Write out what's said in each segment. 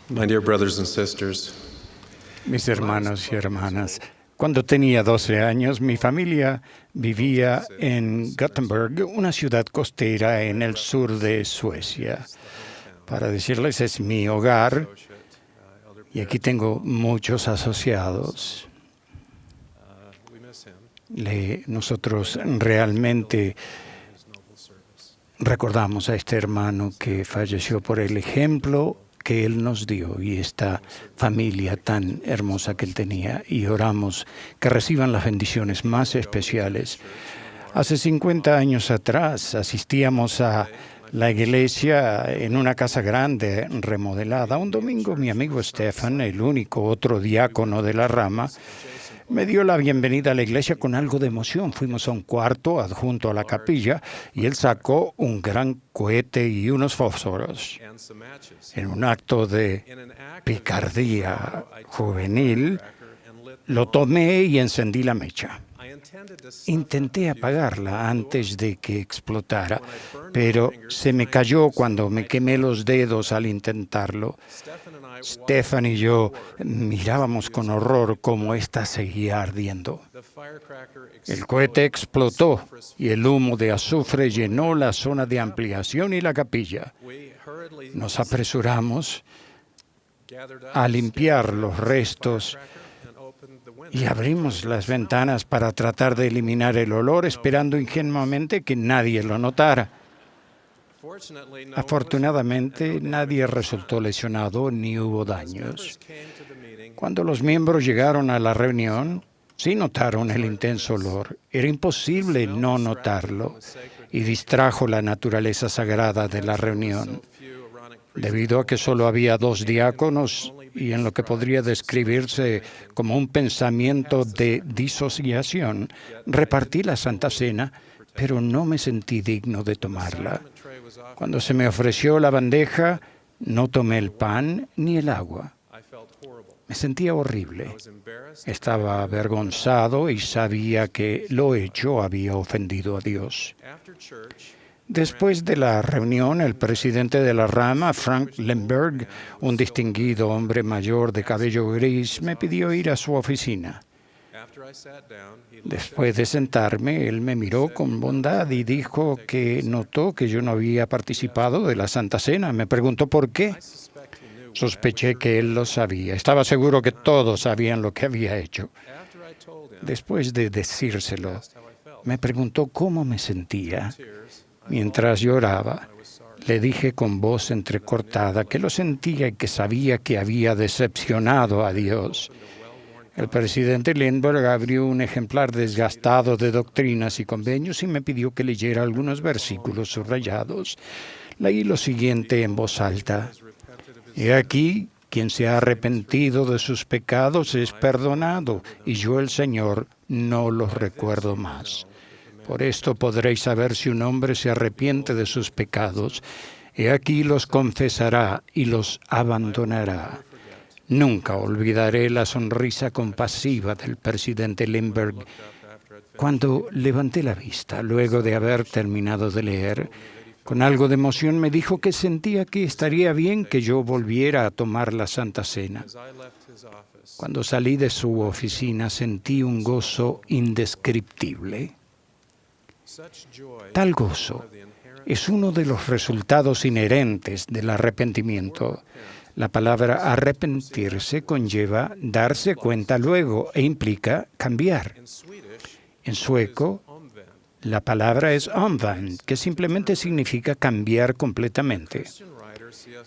My dear brothers and sisters, Mis hermanos y hermanas, cuando tenía 12 años, mi familia vivía en Gothenburg, una ciudad costera en el sur de Suecia. Para decirles, es mi hogar y aquí tengo muchos asociados. Nosotros realmente recordamos a este hermano que falleció por el ejemplo que él nos dio y esta familia tan hermosa que él tenía, y oramos que reciban las bendiciones más especiales. Hace 50 años atrás asistíamos a la iglesia en una casa grande remodelada. Un domingo mi amigo Stefan, el único otro diácono de la rama, me dio la bienvenida a la iglesia con algo de emoción. Fuimos a un cuarto adjunto a la capilla y él sacó un gran cohete y unos fósforos. En un acto de picardía juvenil, lo tomé y encendí la mecha. Intenté apagarla antes de que explotara, pero se me cayó cuando me quemé los dedos al intentarlo. Stefan y yo mirábamos con horror cómo ésta seguía ardiendo. El cohete explotó y el humo de azufre llenó la zona de ampliación y la capilla. Nos apresuramos a limpiar los restos y abrimos las ventanas para tratar de eliminar el olor, esperando ingenuamente que nadie lo notara. Afortunadamente, nadie resultó lesionado ni hubo daños. Cuando los miembros llegaron a la reunión, sí notaron el intenso olor. Era imposible no notarlo y distrajo la naturaleza sagrada de la reunión. Debido a que solo había 2 diáconos y en lo que podría describirse como un pensamiento de disociación, repartí la Santa Cena, pero no me sentí digno de tomarla. Cuando se me ofreció la bandeja, no tomé el pan ni el agua. Me sentía horrible. Estaba avergonzado y sabía que lo hecho había ofendido a Dios. Después de la reunión, el presidente de la rama, Frank Lemberg, un distinguido hombre mayor de cabello gris, me pidió ir a su oficina. Después de sentarme, él me miró con bondad y dijo que notó que yo no había participado de la Santa Cena. Me preguntó por qué. Sospeché que él lo sabía. Estaba seguro que todos sabían lo que había hecho. Después de decírselo, me preguntó cómo me sentía. Mientras lloraba, le dije con voz entrecortada que lo sentía y que sabía que había decepcionado a Dios. El presidente Lindbergh abrió un ejemplar desgastado de Doctrinas y Convenios y me pidió que leyera algunos versículos subrayados. Leí lo siguiente en voz alta: He aquí, quien se ha arrepentido de sus pecados es perdonado, y yo, el Señor, no los recuerdo más. Por esto podréis saber si un hombre se arrepiente de sus pecados. He aquí los confesará y los abandonará. Nunca olvidaré la sonrisa compasiva del presidente Lindbergh cuando levanté la vista, luego de haber terminado de leer. Con algo de emoción me dijo que sentía que estaría bien que yo volviera a tomar la Santa Cena. Cuando salí de su oficina sentí un gozo indescriptible. Tal gozo es uno de los resultados inherentes del arrepentimiento. La palabra arrepentirse conlleva darse cuenta luego e implica cambiar. En sueco, la palabra es omvänd, que simplemente significa cambiar completamente.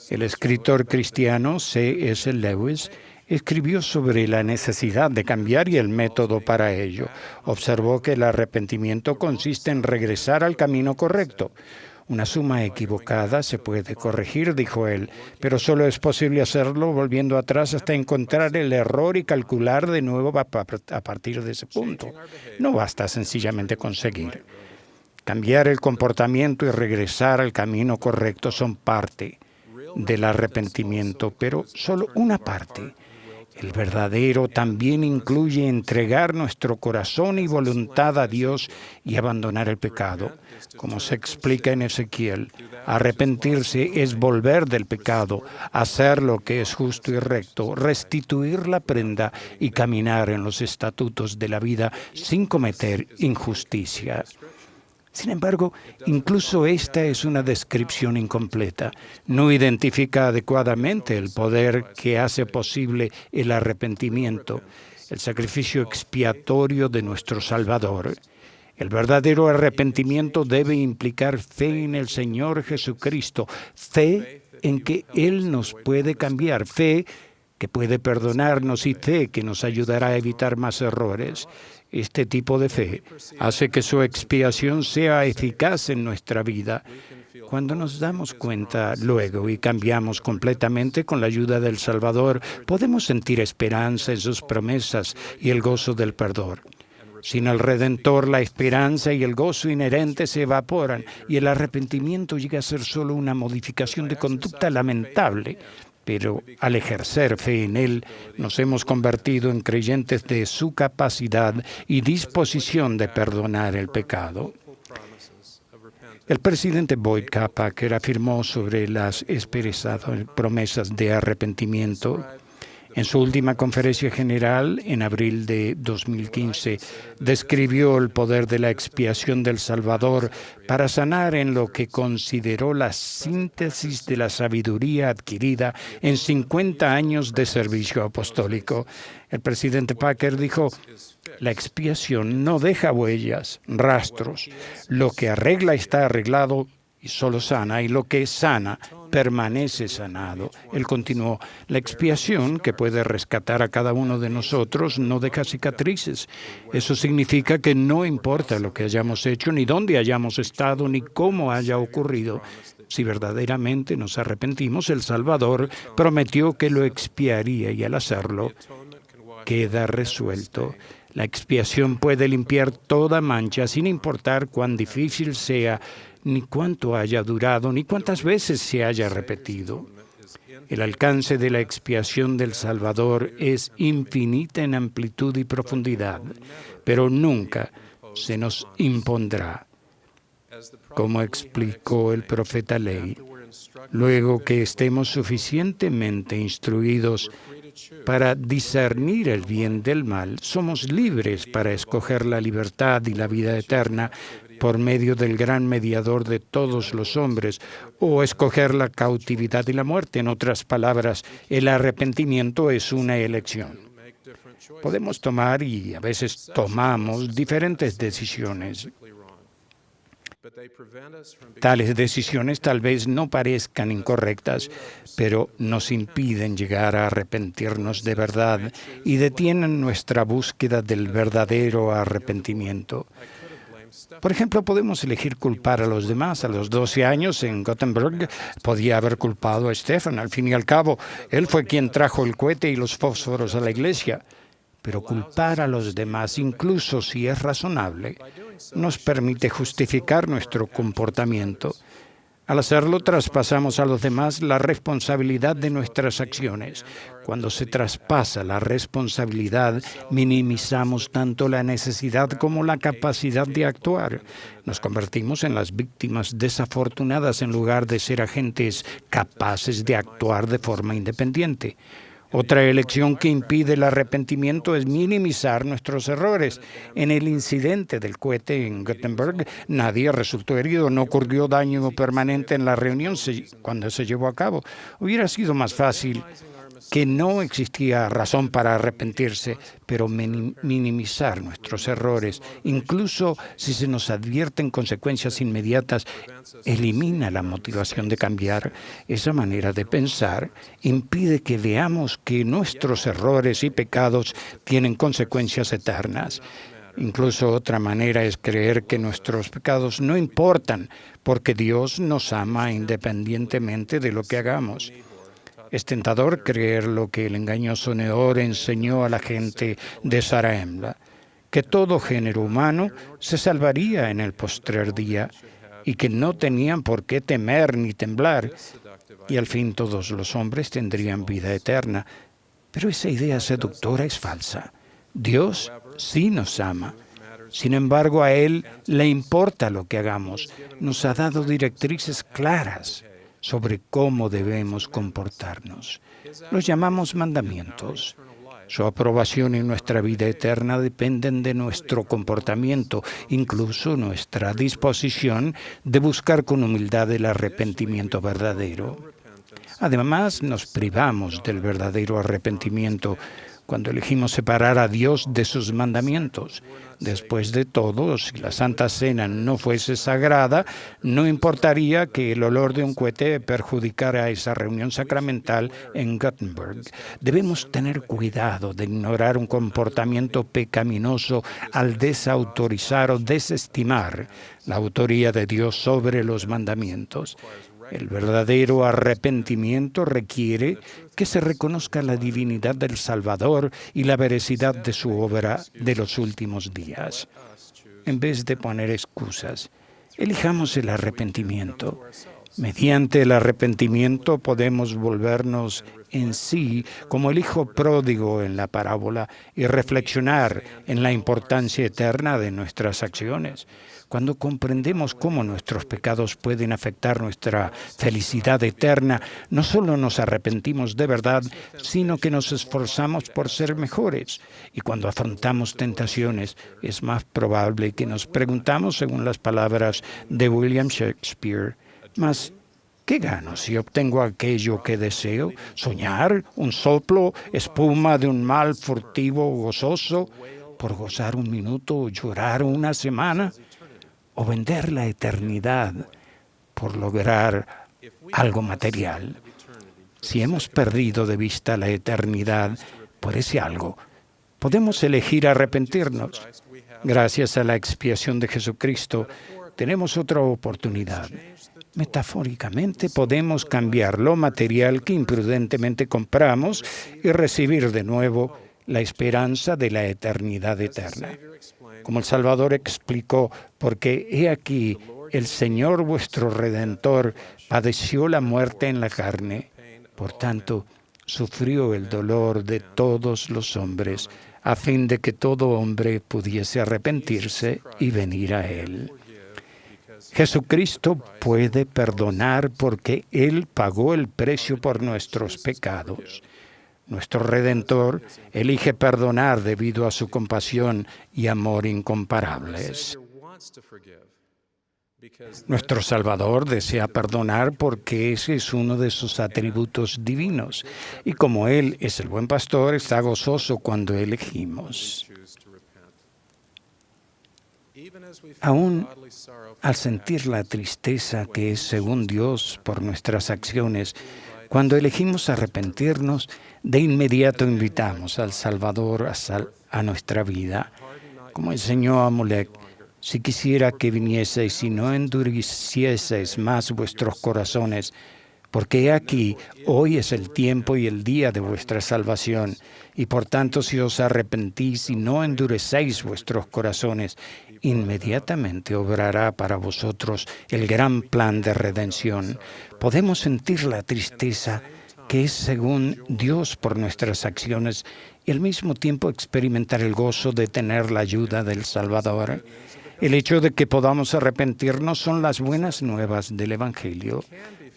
El escritor cristiano C.S. Lewis escribió sobre la necesidad de cambiar y el método para ello. Observó que el arrepentimiento consiste en regresar al camino correcto. Una suma equivocada se puede corregir, dijo él, pero solo es posible hacerlo volviendo atrás hasta encontrar el error y calcular de nuevo a partir de ese punto. No basta sencillamente conseguir. Cambiar el comportamiento y regresar al camino correcto son parte del arrepentimiento, pero solo una parte. El verdadero también incluye entregar nuestro corazón y voluntad a Dios y abandonar el pecado. Como se explica en Ezequiel, arrepentirse es volver del pecado, hacer lo que es justo y recto, restituir la prenda y caminar en los estatutos de la vida sin cometer injusticia. Sin embargo, incluso esta es una descripción incompleta. No identifica adecuadamente el poder que hace posible el arrepentimiento, el sacrificio expiatorio de nuestro Salvador. El verdadero arrepentimiento debe implicar fe en el Señor Jesucristo, fe en que Él nos puede cambiar, fe que puede perdonarnos y fe que nos ayudará a evitar más errores. Este tipo de fe hace que su expiación sea eficaz en nuestra vida. Cuando nos damos cuenta luego y cambiamos completamente con la ayuda del Salvador, podemos sentir esperanza en sus promesas y el gozo del perdón. Sin el Redentor, la esperanza y el gozo inherentes se evaporan y el arrepentimiento llega a ser solo una modificación de conducta lamentable. Pero al ejercer fe en Él, nos hemos convertido en creyentes de su capacidad y disposición de perdonar el pecado. El presidente Boyd K. Packer afirmó sobre las esperadas promesas de arrepentimiento. En su última conferencia general, en abril de 2015, describió el poder de la expiación del Salvador para sanar en lo que consideró la síntesis de la sabiduría adquirida en 50 años de servicio apostólico. El presidente Packer dijo: la expiación no deja huellas, rastros. Lo que arregla está arreglado y solo sana, y lo que sana permanece sanado. Él continuó: la expiación, que puede rescatar a cada uno de nosotros, no deja cicatrices. Eso significa que no importa lo que hayamos hecho, ni dónde hayamos estado, ni cómo haya ocurrido. Si verdaderamente nos arrepentimos, el Salvador prometió que lo expiaría y al hacerlo, queda resuelto. La expiación puede limpiar toda mancha sin importar cuán difícil sea, ni cuánto haya durado, ni cuántas veces se haya repetido. El alcance de la expiación del Salvador es infinita en amplitud y profundidad, pero nunca se nos impondrá. Como explicó el profeta Ley, luego que estemos suficientemente instruidos para discernir el bien del mal, somos libres para escoger la libertad y la vida eterna por medio del gran mediador de todos los hombres, o escoger la cautividad y la muerte. En otras palabras, el arrepentimiento es una elección. Podemos tomar, y a veces tomamos, diferentes decisiones. Tales decisiones tal vez no parezcan incorrectas, pero nos impiden llegar a arrepentirnos de verdad y detienen nuestra búsqueda del verdadero arrepentimiento. Por ejemplo, podemos elegir culpar a los demás. A los 12 años en Gothenburg podía haber culpado a Stefan. Al fin y al cabo, él fue quien trajo el cohete y los fósforos a la iglesia. Pero culpar a los demás, incluso si es razonable, nos permite justificar nuestro comportamiento. Al hacerlo, traspasamos a los demás la responsabilidad de nuestras acciones. Cuando se traspasa la responsabilidad, minimizamos tanto la necesidad como la capacidad de actuar. Nos convertimos en las víctimas desafortunadas en lugar de ser agentes capaces de actuar de forma independiente. Otra elección que impide el arrepentimiento es minimizar nuestros errores. En el incidente del cohete en Gothenburg, nadie resultó herido, no ocurrió daño permanente en la reunión cuando se llevó a cabo. Hubiera sido más fácil que no existía razón para arrepentirse, pero minimizar nuestros errores, incluso si se nos advierten consecuencias inmediatas, elimina la motivación de cambiar. Esa manera de pensar impide que veamos que nuestros errores y pecados tienen consecuencias eternas. Incluso otra manera es creer que nuestros pecados no importan, porque Dios nos ama independientemente de lo que hagamos. Es tentador creer lo que el engañoso Nehor enseñó a la gente de Zarahemla, que todo género humano se salvaría en el postrer día y que no tenían por qué temer ni temblar, y al fin todos los hombres tendrían vida eterna. Pero esa idea seductora es falsa. Dios sí nos ama. Sin embargo, a Él le importa lo que hagamos. Nos ha dado directrices claras sobre cómo debemos comportarnos. Los llamamos mandamientos. Su aprobación y nuestra vida eterna dependen de nuestro comportamiento, incluso nuestra disposición de buscar con humildad el arrepentimiento verdadero. Además, nos privamos del verdadero arrepentimiento cuando elegimos separar a Dios de sus mandamientos. Después de todo, si la Santa Cena no fuese sagrada, no importaría que el olor de un cohete perjudicara esa reunión sacramental en Gothenburg. Debemos tener cuidado de ignorar un comportamiento pecaminoso al desautorizar o desestimar la autoría de Dios sobre los mandamientos. El verdadero arrepentimiento requiere que se reconozca la divinidad del Salvador y la veracidad de su obra de los últimos días. En vez de poner excusas, elijamos el arrepentimiento. Mediante el arrepentimiento podemos volvernos en sí como el hijo pródigo en la parábola y reflexionar en la importancia eterna de nuestras acciones. Cuando comprendemos cómo nuestros pecados pueden afectar nuestra felicidad eterna, no solo nos arrepentimos de verdad, sino que nos esforzamos por ser mejores. Y cuando afrontamos tentaciones, es más probable que nos preguntamos, según las palabras de William Shakespeare, ¿mas qué gano si obtengo aquello que deseo? ¿Soñar? ¿Un soplo? ¿Espuma de un mal furtivo gozoso? ¿Por gozar un minuto o llorar una semana? ¿O vender la eternidad por lograr algo material? Si hemos perdido de vista la eternidad por ese algo, podemos elegir arrepentirnos. Gracias a la expiación de Jesucristo, tenemos otra oportunidad. Metafóricamente, podemos cambiar lo material que imprudentemente compramos y recibir de nuevo la esperanza de la eternidad eterna. Como el Salvador explicó, porque he aquí, el Señor vuestro Redentor padeció la muerte en la carne, por tanto, sufrió el dolor de todos los hombres, a fin de que todo hombre pudiese arrepentirse y venir a Él. Jesucristo puede perdonar porque Él pagó el precio por nuestros pecados. Nuestro Redentor elige perdonar debido a su compasión y amor incomparables. Nuestro Salvador desea perdonar porque ese es uno de sus atributos divinos. Y como Él es el buen pastor, está gozoso cuando elegimos. Aún al sentir la tristeza que es según Dios por nuestras acciones, cuando elegimos arrepentirnos, de inmediato invitamos al Salvador a nuestra vida. Como enseñó Amulek, si quisiera que vinieseis y no endurecieseis más vuestros corazones, porque he aquí, hoy es el tiempo y el día de vuestra salvación, y por tanto si os arrepentís y no endurecéis vuestros corazones, inmediatamente obrará para vosotros el gran plan de redención. Podemos sentir la tristeza que es según Dios por nuestras acciones y al mismo tiempo experimentar el gozo de tener la ayuda del Salvador. El hecho de que podamos arrepentirnos son las buenas nuevas del Evangelio.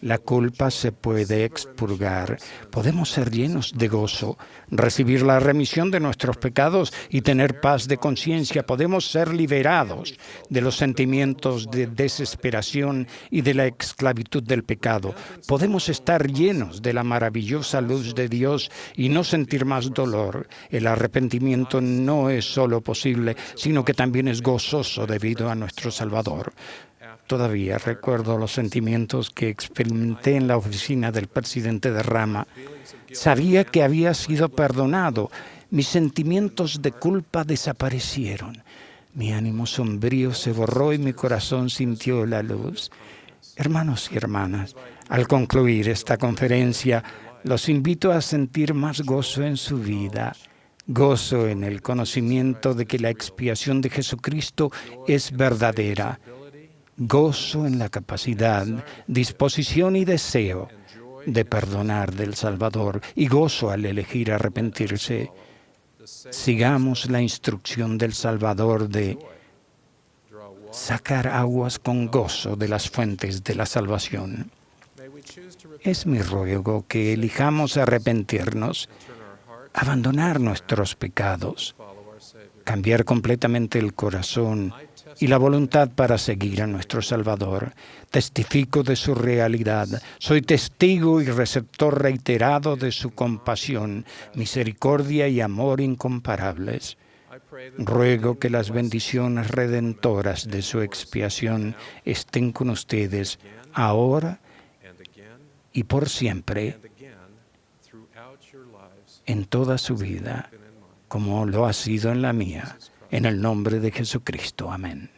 La culpa se puede expurgar. Podemos ser llenos de gozo, recibir la remisión de nuestros pecados y tener paz de conciencia. Podemos ser liberados de los sentimientos de desesperación y de la esclavitud del pecado. Podemos estar llenos de la maravillosa luz de Dios y no sentir más dolor. El arrepentimiento no es solo posible, sino que también es gozoso debido a nuestro Salvador. Todavía recuerdo los sentimientos que experimenté en la oficina del presidente de Rama. Sabía que había sido perdonado. Mis sentimientos de culpa desaparecieron. Mi ánimo sombrío se borró y mi corazón sintió la luz. Hermanos y hermanas, al concluir esta conferencia, los invito a sentir más gozo en su vida. Gozo en el conocimiento de que la expiación de Jesucristo es verdadera. Gozo en la capacidad, disposición y deseo de perdonar del Salvador y gozo al elegir arrepentirse. Sigamos la instrucción del Salvador de sacar aguas con gozo de las fuentes de la salvación. Es mi ruego que elijamos arrepentirnos, abandonar nuestros pecados, cambiar completamente el corazón y la voluntad para seguir a nuestro Salvador. Testifico de su realidad. Soy testigo y receptor reiterado de su compasión, misericordia y amor incomparables. Ruego que las bendiciones redentoras de su expiación estén con ustedes ahora y por siempre en toda su vida, como lo ha sido en la mía. En el nombre de Jesucristo. Amén.